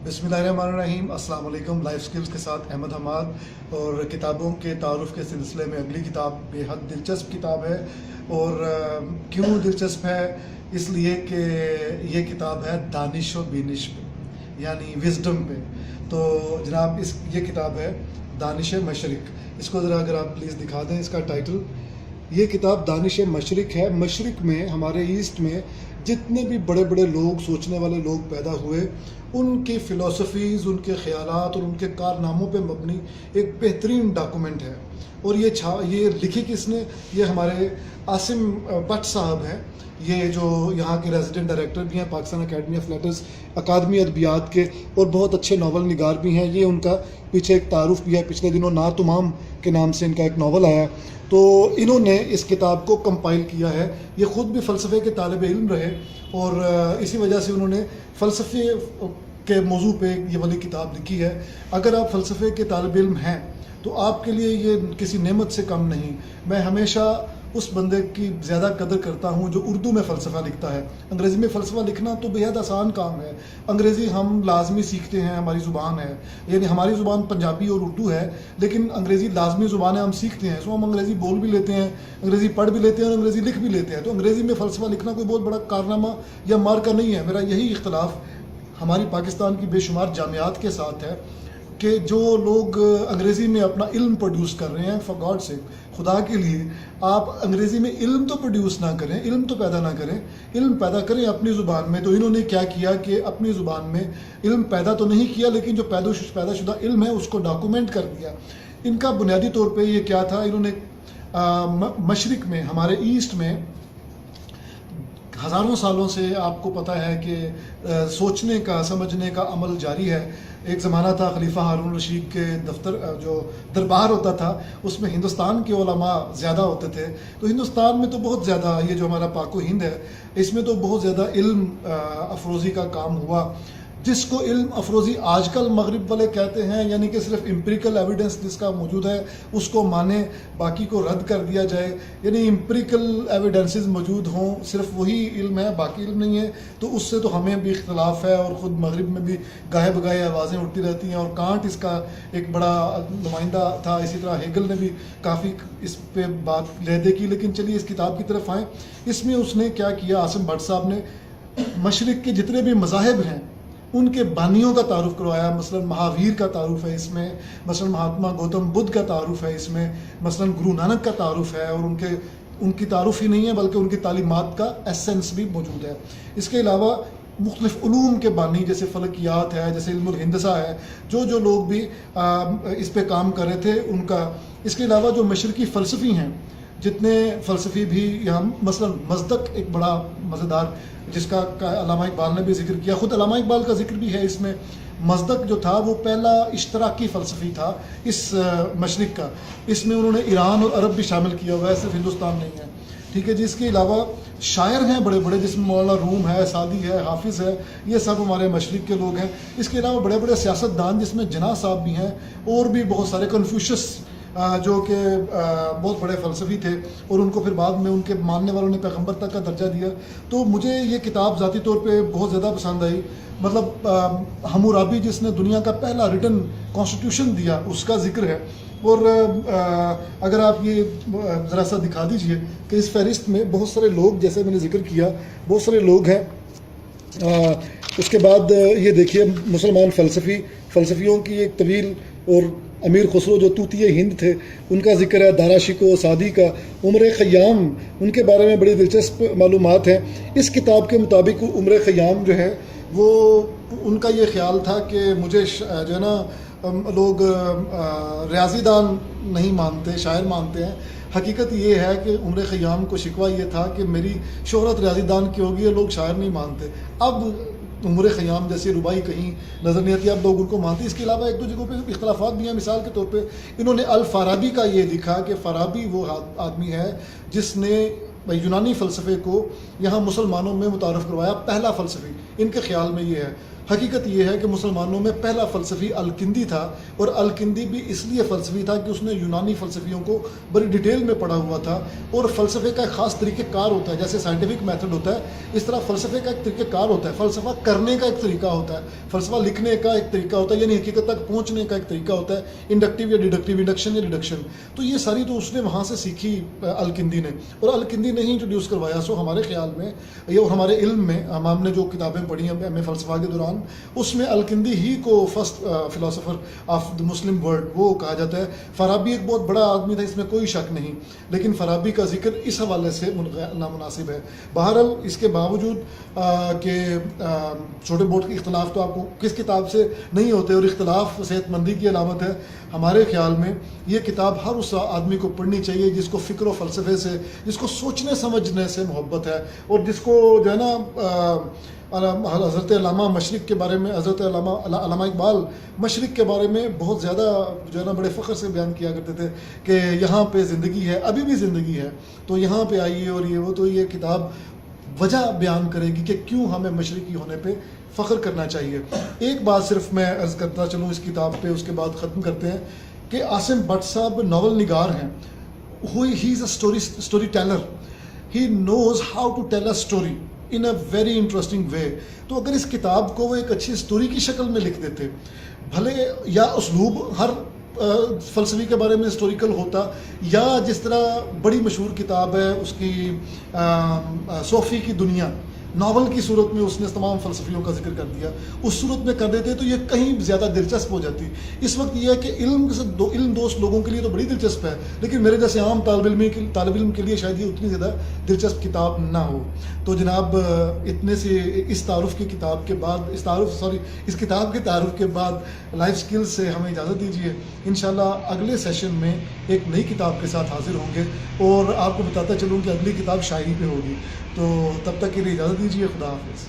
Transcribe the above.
बिस्मिल्लाहिर्रहमानिर्रहीम। अस्सलाम वालेकुम। लाइफ स्किल्स के साथ अहमद हमाद, और किताबों के तारुफ़ के सिलसिले में अगली किताब बेहद दिलचस्प किताब है। और क्यों दिलचस्प है? इसलिए कि ये किताब है दानिश व बीनिश पे, यानी विज़डम पे। तो जनाब ये किताब है दानिश मशरिक। इसको ज़रा अगर आप प्लीज़ दिखा दें, इसका टाइटल। ये किताब दानिश मशरिक है। मशरिक में, हमारे ईस्ट में जितने भी बड़े बड़े लोग, सोचने वाले लोग पैदा हुए, उनके फ़िलासफ़ीज़, उनके ख़यालात और उनके कारनामों पे मबनी एक बेहतरीन डॉक्यूमेंट है। और ये लिखी किसने? ये हमारे आसिम भट्ट साहब हैं। ये जो यहाँ के रेजिडेंट डायरेक्टर भी हैं पाकिस्तान अकेडमी ऑफ लेटर्स, अकादमी अदबियात के, और बहुत अच्छे नावल निगार भी हैं। ये उनका पीछे एक तारुफ भी है, पिछले दिनों ना तुमाम के नाम से इनका एक नावल आया। तो इन्होंने इस किताब को कंपाइल किया है। ये ख़ुद भी फ़लसफ़े के तालिब इल्म रहे, और इसी वजह से उन्होंने फ़लसफ़े के मौजू पे ये वाली किताब लिखी है। अगर आप फ़लसफ़े के तालिब इल्म हैं तो आपके लिए ये किसी नेमत से कम नहीं। मैं हमेशा उस बंदे की ज़्यादा कदर करता हूँ जो उर्दू में फ़लसफ़ा लिखता है। अंग्रेज़ी में फ़लसफ़ा लिखना तो बेहद आसान काम है। अंग्रेज़ी हम लाजमी सीखते हैं, हमारी ज़ुबान है, यानी हमारी ज़ुबान पंजाबी और उर्दू है, लेकिन अंग्रेज़ी लाजमी ज़ुबान है, हम सीखते हैं। सो हम अंग्रेज़ी बोल भी लेते हैं, अंग्रेज़ी पढ़ भी लेते हैं और अंग्रेज़ी लिख भी लेते हैं। तो अंग्रेज़ी में फ़लसफ़ा लिखना कोई बहुत बड़ा कारनामा या मार्का नहीं है। मेरा यही इख्तलाफ हमारी पाकिस्तान की बेशुमार जामियात के साथ है कि जो लोग अंग्रेज़ी में अपना इल्म प्रोड्यूस कर रहे हैं, फॉर गॉड से, खुदा के लिए आप अंग्रेज़ी में इल्म तो प्रोड्यूस ना करें, इल्म तो पैदा ना करें, इल्म पैदा करें अपनी ज़ुबान में। तो इन्होंने क्या किया कि अपनी ज़ुबान में इल्म पैदा तो नहीं किया, लेकिन जो पैदाशुदा इल्म है उसको डॉक्यूमेंट कर दिया। इनका बुनियादी तौर पर ये क्या था, इन्होंने मशरिक में, हमारे ईस्ट में हज़ारों सालों से आपको पता है कि सोचने का, समझने का अमल जारी है। एक ज़माना था खलीफा हारून रशीद के दफ्तर, जो दरबार होता था, उसमें हिंदुस्तान के उलमा ज़्यादा होते थे। तो हिंदुस्तान में तो बहुत ज़्यादा, ये जो हमारा पाको हिंद है, इसमें तो बहुत ज़्यादा इल्म अफरोज़ी का काम हुआ। जिसको इल्म अफरोज़ी आजकल मगरिब वाले कहते हैं, यानी कि सिर्फ एम्पिरिकल एविडेंस जिसका मौजूद है उसको माने, बाकी को रद्द कर दिया जाए। यानी एम्पिरिकल एविडेंसेस मौजूद हों, सिर्फ वही इल्म है, बाकी इल्म नहीं है। तो उससे तो हमें भी इख्तलाफ है, और ख़ुद मगरिब में भी गाहे बगाहे आवाज़ें उठती रहती हैं। और कांट इसका एक बड़ा नुमाइंदा था। इसी तरह हेगल ने भी काफ़ी इस पे बात लहदे की। लेकिन चलिए इस किताब की तरफ आएँ। इसमें उसने क्या किया, आसिम भट्ट साहब ने मशरिक के जितने भी मज़ाहिब हैं उनके बानियों का तारुफ करवाया। मसलन महावीर का तारुफ है इसमें, मसलन महात्मा गौतम बुद्ध का तारुफ है इसमें, मसलन गुरु नानक का तारुफ है, और उनकी तारुफ ही नहीं है बल्कि उनकी तालीमात का एसेंस भी मौजूद है। इसके अलावा मुख्तलिफ उलूम के बानी, जैसे फ़लकियात है, जैसे इल्मुल हिंदसा है, जो लोग भी इस पे काम कर रहे थे उनका। इसके अलावा जो मशरकी फ़लसफ़ी हैं, जितने फ़लसफ़ी भी यहाँ, मसलन मज़दक एक बड़ा मज़ेदार, जिसका अल्लामा इकबाल ने भी जिक्र किया, ख़ुद अल्लामा इकबाल का जिक्र भी है इसमें। मज़दक जो था वो पहला इश्तराकी फ़लसफ़ी था इस मशरिक का। इसमें उन्होंने ईरान और अरब भी शामिल किया हुआ है, सिर्फ हिंदुस्तान नहीं है, ठीक है जी। इसके अलावा शायर हैं बड़े बड़े, जिसमें मौलाना रूम है, सादी है, हाफिज़ है, ये सब हमारे मशरिक के लोग हैं। इसके अलावा बड़े बड़े सियासतदान, जिसमें जिन्ना साहब भी हैं, और भी बहुत सारे, कन्फ्यूशस जो कि बहुत बड़े फ़लसफ़ी थे, और उनको फिर बाद में उनके मानने वालों ने पैगंबर तक का दर्जा दिया। तो मुझे ये किताब ज़ाती तौर पे बहुत ज़्यादा पसंद आई। मतलब हम्मुराबी, जिसने दुनिया का पहला रिटन कॉन्स्टिट्यूशन दिया, उसका जिक्र है। और अगर आप ये ज़रा सा दिखा दीजिए कि इस फहरिस्त में बहुत सारे लोग, जैसे मैंने जिक्र किया, बहुत सारे लोग हैं। उसके बाद ये देखिए, मुसलमान फ़लसफ़ियों की एक तवील, और अमीर खुसरो जो तूतिए हिंद थे उनका जिक्र है, दारा शिको सादी का, उमर ख़याम, उनके बारे में बड़ी दिलचस्प मालूमात हैं। इस किताब के मुताबिक उमर ख़याम जो है वो, उनका ये ख्याल था कि मुझे जो है ना, लोग रियाज़ीदान नहीं मानते, शायर मानते हैं। हकीकत ये है कि उमर ख़याम को शिकवा ये था कि मेरी शोहरत रियाज़ीदान की होगी, लोग शायर नहीं मानते। अब उमर ख़याम जैसी रुबाई कहीं नज़र नहीं आती, अब लोग उनको मानते। इसके अलावा एक दो जगहों पे इख्तलाफात भी हैं। मिसाल के तौर पे इन्होंने अल फ़ाराबी का ये लिखा कि फ़ाराबी वो आदमी है जिसने यूनानी फ़लसफ़े को यहाँ मुसलमानों में मुतारफ़ करवाया, पहला फ़लसफ़ी। ان کے خیال میں یہ ہے. حقیقت یہ ہے کہ مسلمانوں میں پہلا فلسفی الکندی تھا، اور الکندی بھی اس لیے فلسفی تھا کہ اس نے یونانی فلسفیوں کو بڑی ڈیٹیل میں پڑھا ہوا تھا. اور فلسفے کا ایک خاص طریقہ کار ہوتا ہے، جیسے سائنٹیفک میتھڈ ہوتا ہے اس طرح فلسفے کا ایک طریقہ کار ہوتا ہے. فلسفہ کرنے کا ایک طریقہ ہوتا ہے، فلسفہ لکھنے کا ایک طریقہ ہوتا ہے، یعنی حقیقت تک پہنچنے کا ایک طریقہ ہوتا ہے، انڈکٹیو یا ڈیڈکٹیو، انڈکشن یا ڈیڈکشن. تو یہ ساری تو اس نے وہاں سے سیکھی الکندی نے، اور الکندی نے ہی انٹروڈیوس کروایا. سو ہمارے خیال میں یہ، اور ہمارے علم میں ہم نے جو کتابیں پڑھی ہیں ایم اے فلسفہ کے دوران، اس میں الکندی ہی کو first philosopher of the Muslim world وہ کہا جاتا ہے. فارابی ایک بہت بڑا آدمی تھا، اس میں کوئی شک نہیں، لیکن فارابی کا ذکر اس حوالے سے نامناسب ہے. بہرحال اس کے باوجود کہ چھوٹے موٹے کے اختلاف تو آپ کو کس کتاب سے نہیں ہوتے، اور اختلاف صحت مندی کی علامت ہے. ہمارے خیال میں یہ کتاب ہر اس آدمی کو پڑھنی چاہیے جس کو فکر و فلسفے سے، جس کو سوچنے سمجھنے سے محبت ہے، اور جس کو جو ہے نا حضرت علامہ مشرق کے بارے میں، حضرت علامہ اقبال مشرق کے بارے میں بہت زیادہ جو ہے نا بڑے فخر سے بیان کیا کرتے تھے کہ یہاں پہ زندگی ہے، ابھی بھی زندگی ہے، تو یہاں پہ آئیے. اور یہ وہ، تو یہ کتاب وجہ بیان کرے گی کہ کیوں ہمیں مشرقی ہونے پہ فخر کرنا چاہیے. ایک بات صرف میں عرض کرتا چلوں اس کتاب پہ، اس کے بعد ختم کرتے ہیں، کہ عاصم بٹ صاحب ناول نگار ہیں. He is a story teller. He knows how to tell a story in a very interesting way. تو اگر اس کتاب کو وہ ایک اچھی اسٹوری کی شکل میں لکھ دیتے، بھلے یا اسلوب ہر فلسفی کے بارے میں ہسٹوریکل ہوتا، یا جس طرح بڑی مشہور کتاب ہے اس کی صوفی کی دنیا، ناول کی صورت میں اس نے تمام فلسفیوں کا ذکر کر دیا، اس صورت میں کر دیتے تو یہ کہیں زیادہ دلچسپ ہو جاتی. اس وقت یہ ہے کہ علم دوست لوگوں کے لیے تو بڑی دلچسپ ہے، لیکن میرے جیسے عام طالب علم کے لیے شاید یہ اتنی زیادہ دلچسپ کتاب نہ ہو. تو جناب اتنے سے اس تعارف کی کتاب کے بعد، اس کتاب کے تعارف کے بعد لائف سکلز سے ہمیں اجازت دیجیے. انشاءاللہ اگلے سیشن میں ایک نئی کتاب کے ساتھ حاضر ہوں گے، اور آپ کو بتاتا چلوں کہ اگلی کتاب شاعری پہ ہوگی. تو تب تک کے لیے اجازت دیجیے. خدا حافظ.